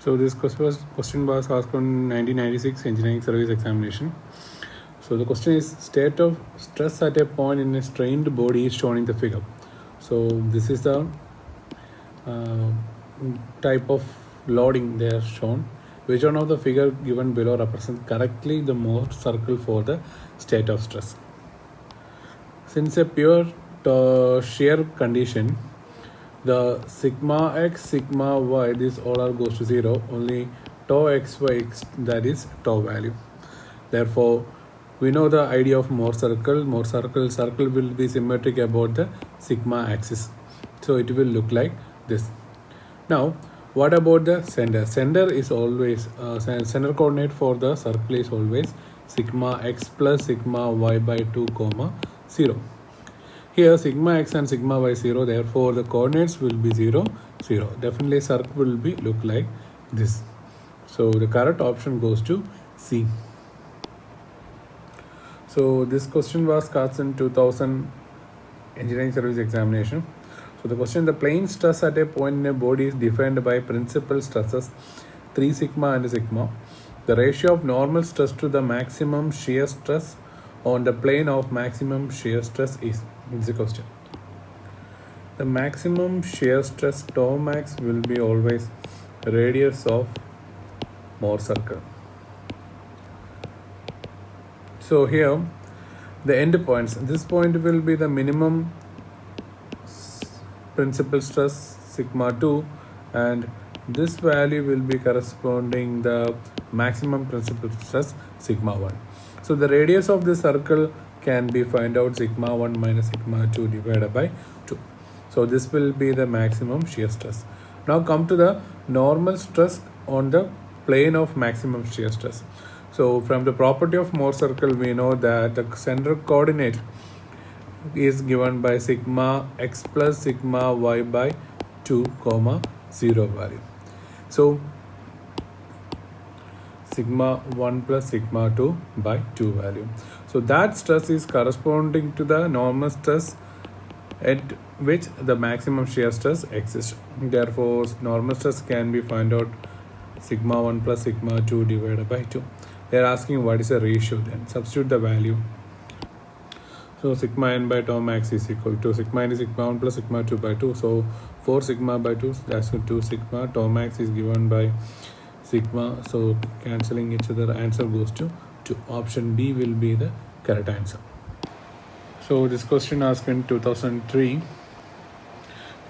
So this question was asked on 1996 engineering service examination. So the question is, state of stress at a point in a strained body is shown in the figure. So this is the uh, type of loading they are shown. Which one of the figure given below represents correctly the Mohr circle for the state of stress? Since a pure shear condition, the sigma x, sigma y, this all are goes to 0, only tau xy, that is tau value. Therefore, we know the idea of Mohr circle. Mohr circle will be symmetric about the sigma axis. So it will look like this. Now, what about the center? Center is always, center coordinate for the circle is always sigma x plus sigma y by 2 comma 0. Here sigma x and sigma y 0, therefore the coordinates will be 0, 0. Definitely circle will be look like this. So the correct option goes to C. So this question was asked in 2000 engineering service examination. So the question, the plane stress at a point in a body is defined by principal stresses 3 sigma and sigma. The ratio of normal stress to the maximum shear stress on the plane of maximum shear stress is the question. The maximum shear stress tau max will be always radius of Mohr circle. So here the end points, this point will be the minimum principal stress sigma 2 and this value will be corresponding the maximum principal stress sigma 1. So the radius of the circle can be find out sigma 1 minus sigma 2 divided by 2. So this will be the maximum shear stress. Now come to the normal stress on the plane of maximum shear stress. So from the property of Mohr circle, we know that the center coordinate is given by sigma x plus sigma y by 2 comma 0 value. So sigma 1 plus sigma 2 by 2 value. So that stress is corresponding to the normal stress at which the maximum shear stress exists. Therefore, normal stress can be found out sigma 1 plus sigma 2 divided by 2. They are asking what is the ratio, then substitute the value. So sigma n by tau max is equal to sigma n is sigma 1 plus sigma 2 by 2. So 4 sigma by 2, that's 2 sigma. Tau max is given by sigma. So cancelling each other, answer goes to 2. Option B will be the correct answer. So this question asked in 2003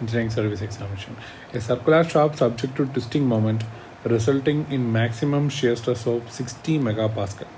engineering service examination. A circular shaft subject to twisting moment resulting in maximum shear stress of 60 megapascal.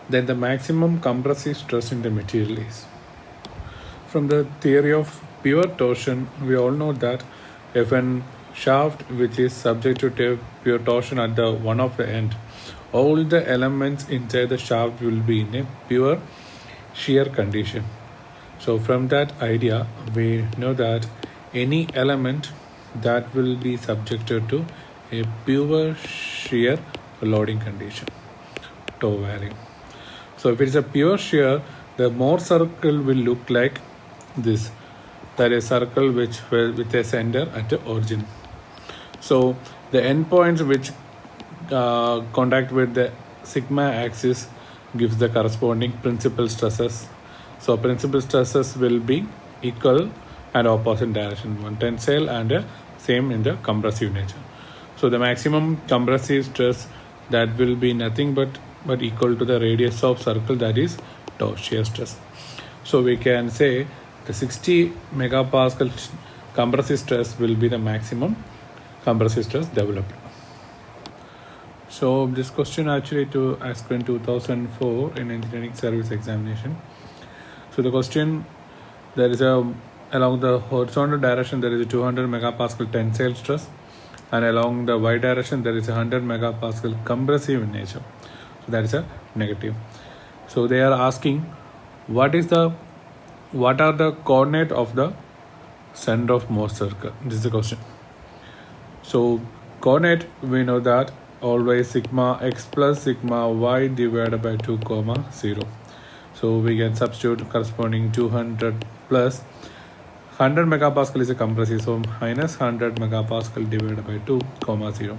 Then the maximum compressive stress in the material is. From the theory of pure torsion, we all know that if a shaft which is subject to pure torsion at the one of the end, all the elements inside the shaft will be in a pure shear condition. So from that idea, we know that any element that will be subjected to a pure shear loading condition, tau value. So if it is a pure shear, the Mohr circle will look like this. That is circle which with a center at the origin. So the endpoints which contact with the sigma axis gives the corresponding principal stresses. So principal stresses will be equal and opposite direction, one tensile and same in the compressive nature. So the maximum compressive stress, that will be nothing but equal to the radius of circle, that is tau shear stress. So we can say the 60 megapascal compressive stress will be the maximum compressive stress developed. So this question actually to asked in 2004 in engineering service examination. So the question, there is along the horizontal direction there is a 200 megapascal tensile stress, and along the y direction there is a 100 megapascal compressive in nature. So that is a negative. So they are asking what are the coordinate of the center of Mohr circle. This is the question. So coordinate, we know that always sigma x plus sigma y divided by 2 comma 0. So we can substitute corresponding 200 plus 100 megapascal is a compressive, so minus 100 megapascal divided by 2 comma 0.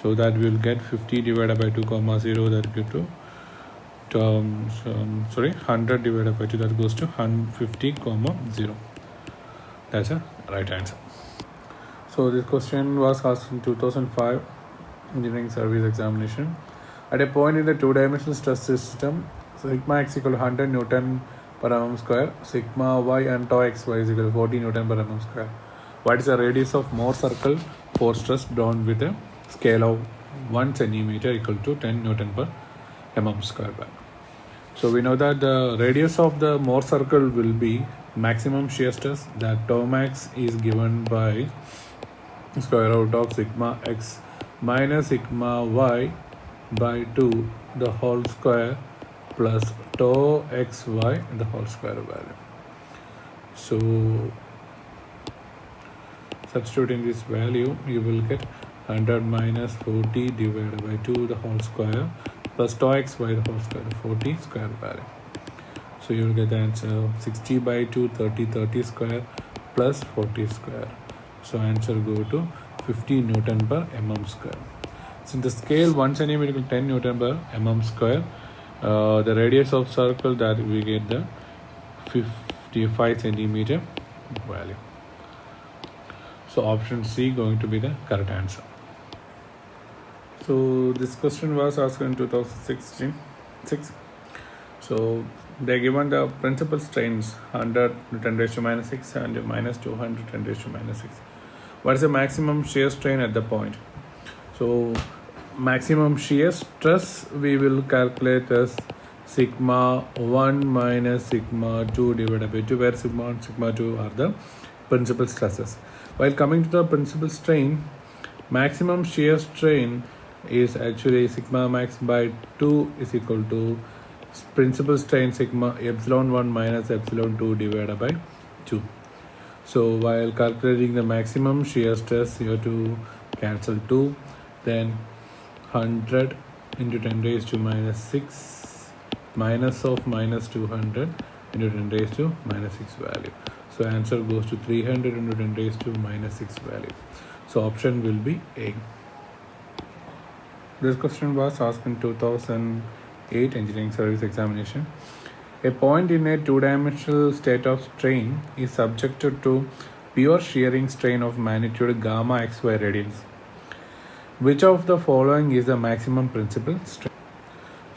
So that we will get 50 divided by 2 comma 0, that gives to 100 divided by 2, that goes to 150 comma 0. That's a right answer. So this question was asked in 2005 engineering service examination. At a point in the two-dimensional stress system, sigma x equal to 100 Newton per mm square, sigma y and tau xy is equal to 40 Newton per mm square. What is the radius of Mohr circle for stress drawn with a scale of 1 centimeter equal to 10 Newton per mm square? So we know that the radius of the Mohr circle will be maximum shear stress, that tau max is given by square root of sigma x minus sigma y by 2 the whole square plus tau xy the whole square value. So substituting this value, you will get 100 minus 40 divided by 2 the whole square plus tau xy the whole square, 40 square value. So you will get the answer 60 by 2, 30 square plus 40 square. So answer go to 50 Newton per mm square. Since the scale 1 centimeter equal 10 Newton per mm square, the radius of circle, that we get the 55 centimeter value. So option C going to be the correct answer. So this question was asked in 2016. So they given the principal strains 100 10 raised to minus 6 and minus 200 10 raised to minus 6. What is the maximum shear strain at the point? So maximum shear stress we will calculate as sigma 1 minus sigma 2 divided by 2, where sigma 1 sigma 2 are the principal stresses. While coming to the principal strain, maximum shear strain is actually sigma max by 2 is equal to principal strain sigma epsilon 1 minus epsilon 2 divided by 2. So while calculating the maximum shear stress, you have to cancel 2, then 100 into 10 raised to minus 6 minus of minus 200 into 10 raised to minus 6 value. So answer goes to 300 into 10 raised to minus 6 value. So option will be A. This question was asked in 2008 engineering service examination. A point in a two-dimensional state of strain is subjected to pure shearing strain of magnitude gamma xy radians. Which of the following is the maximum principal strain?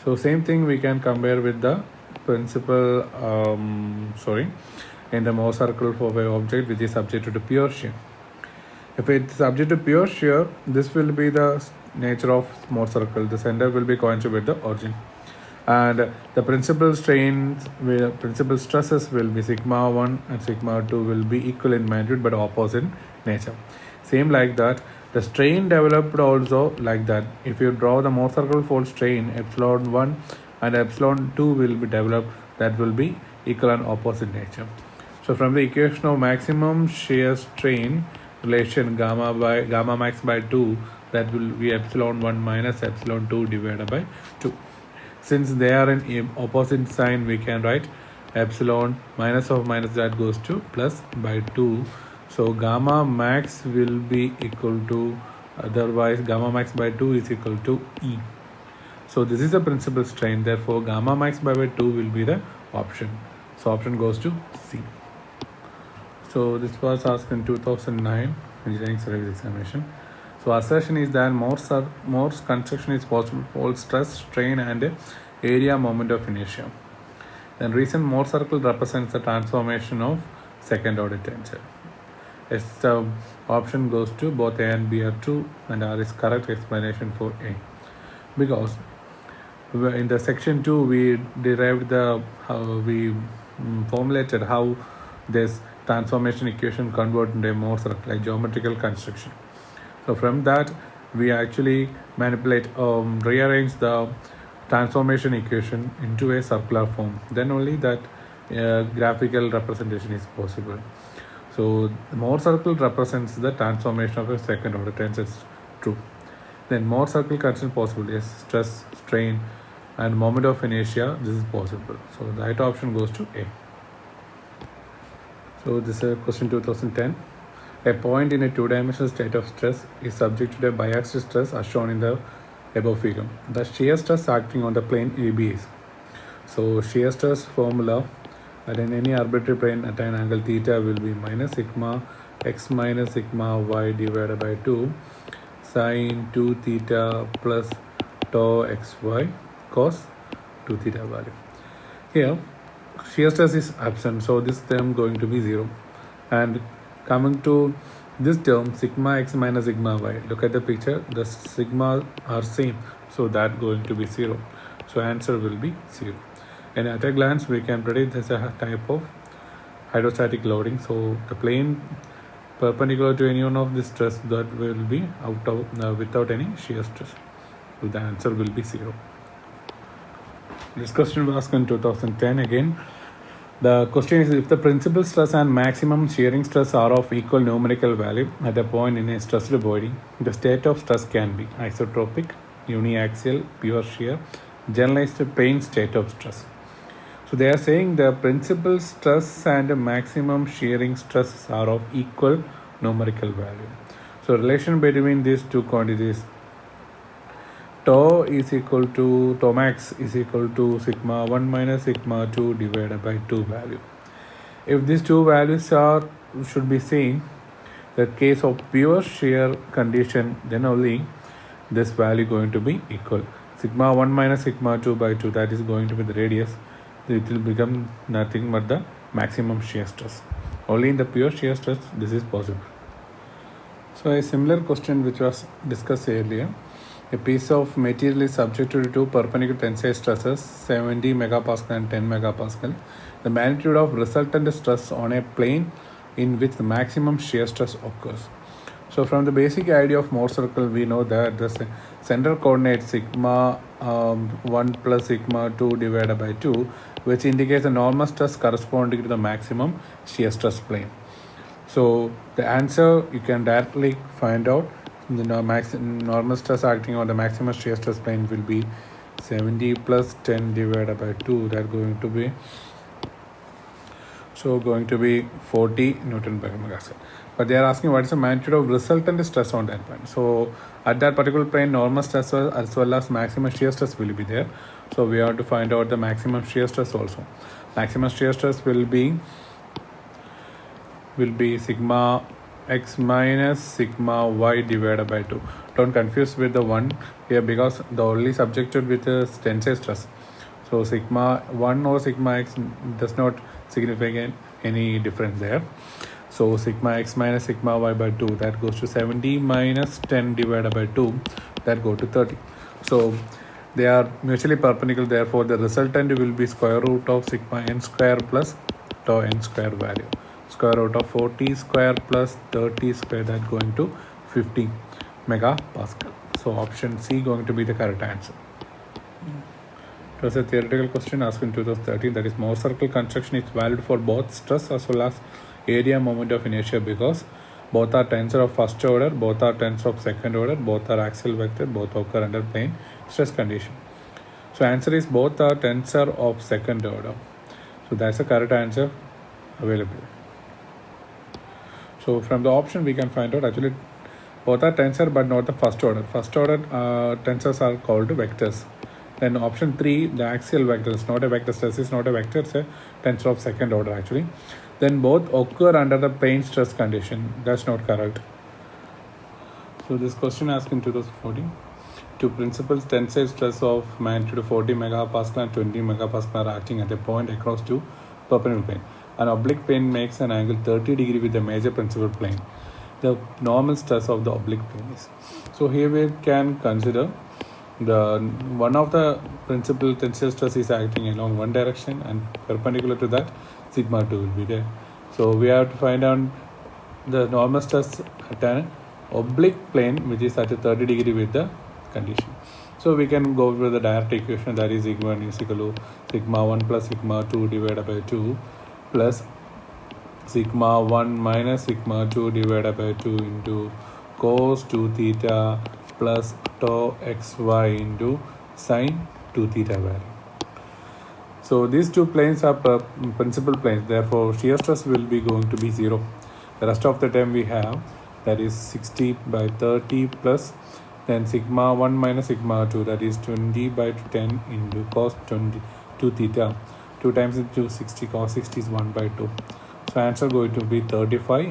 So same thing we can compare with the principal in the Mohr circle for a object which is subjected to pure shear. If it's subject to pure shear, this will be the nature of Mohr circle. The center will be coincident with the origin, and the principal strains, principal stresses will be sigma 1 and sigma 2 will be equal in magnitude but opposite in nature. Same like that, the strain developed also like that. If you draw the Mohr circle for strain, epsilon 1 and epsilon 2 will be developed, that will be equal and opposite nature. So from the equation of maximum shear strain relation gamma max by 2, that will be epsilon 1 minus epsilon 2 divided by 2. Since they are in opposite sign, we can write epsilon minus of minus, that goes to plus by 2. So gamma max will be equal to, otherwise gamma max by 2 is equal to E. So this is the principal strain, therefore gamma max by 2 will be the option. So option goes to C. So this was asked in 2009 engineering service examination. So assertion is that Mohr's construction is possible for stress, strain and area moment of inertia. Then recent Mohr circle represents the transformation of second order tensor. Yes, the option goes to both A and B are true, and R is correct explanation for A. Because in the section 2 we derived formulated how this transformation equation convert into a Mohr circle, like geometrical construction. So from that we actually rearrange the transformation equation into a circular form. Then only that graphical representation is possible. So the Mohr circle represents the transformation of a second order tensor, true. Then Mohr circle condition possible, yes, stress, strain and moment of inertia, this is possible. So the right option goes to A. So this is question 2010. A point in a two-dimensional state of stress is subject to a biaxial stress as shown in the above figure. The shear stress acting on the plane AB is. So shear stress formula at any arbitrary plane at an angle theta will be minus sigma x minus sigma y divided by 2 sine 2 theta plus tau xy cos 2 theta value. Here shear stress is absent, so this term going to be 0. And coming to this term sigma x minus sigma y, look at the picture, the sigma are same, so that going to be 0. So answer will be 0. And at a glance we can predict this a type of hydrostatic loading. So the plane perpendicular to any one of the stress that will be out of without any shear stress. So the answer will be 0. This question was asked in 2010 again. The question is, if the principal stress and maximum shearing stress are of equal numerical value at a point in a stressed body, the state of stress can be isotropic, uniaxial, pure shear, generalized plane state of stress. So they are saying the principal stress and maximum shearing stress are of equal numerical value. So relation between these two quantities, tau is equal to tau max is equal to sigma 1 minus sigma 2 divided by 2 value. If these two values are should be same, the case of pure shear condition, then only this value going to be equal. Sigma 1 minus sigma 2 by 2, that is going to be the radius. It will become nothing but the maximum shear stress. Only in the pure shear stress this is possible. So a similar question which was discussed earlier. A piece of material is subjected to two perpendicular tensile stresses 70 megapascal and 10 megapascal. The magnitude of resultant stress on a plane in which the maximum shear stress occurs. So from the basic idea of Mohr circle, we know that the center coordinate sigma 1 plus sigma 2 divided by 2, which indicates the normal stress corresponding to the maximum shear stress plane. So the answer you can directly find out. The normal stress acting on the maximum shear stress plane will be 70 plus 10 divided by 2. That going to be 40 Newton per megapascal. But they are asking what is the magnitude of resultant stress on that plane. So at that particular plane, normal stress as well as maximum shear stress will be there. So we have to find out the maximum shear stress also. Maximum shear stress will be sigma x minus sigma y divided by 2. Don't confuse with the 1 here because the only subjected with the tensile stress. So sigma 1 or sigma x does not signify any difference there. So sigma x minus sigma y by 2, that goes to 70 minus 10 divided by 2, that go to 30. So they are mutually perpendicular, therefore the resultant will be square root of sigma n square plus tau n square value. Square root of 40 square plus 30 square, that going to 50 megapascal. So option C going to be the correct answer. It was a theoretical question asked in 2013, that is Mohr circle construction is valid for both stress as well as area moment of inertia because both are tensor of first order, both are tensor of second order, both are axial vector, both occur under plane stress condition. So answer is both are tensor of second order. So that's the correct answer available. So from the option we can find out actually both are tensor but not the first order. First order tensors are called vectors. Then option 3, the axial vector is not a vector, stress is not a vector, it's a tensor of second order actually. Then both occur under the plane stress condition. That's not correct. So this question asked in 2014. Two principal tensile stress of magnitude 40 megapascal and 20 megapascal are acting at a point across two perpendicular plane. An oblique plane makes an angle 30 degree with the major principal plane. The normal stress of the oblique plane is. So here we can consider the one of the principal tensile stress is acting along one direction and perpendicular to that sigma 2 will be there. So we have to find out the normal stress at an oblique plane which is at a 30 degree with the condition. So we can go with the direct equation, that is sigma 1 is equal to sigma 1 plus sigma 2 divided by 2 plus sigma 1 minus sigma 2 divided by 2 into cos 2 theta plus tau xy into sine 2 theta value. So these two planes are principal planes, therefore shear stress will be going to be 0. The rest of the term we have, that is 60 by 30 plus then sigma 1 minus sigma 2, that is 20 by 10 into cos 22 theta. 2 times into 60, cos 60 is 1 by 2. So answer going to be 35.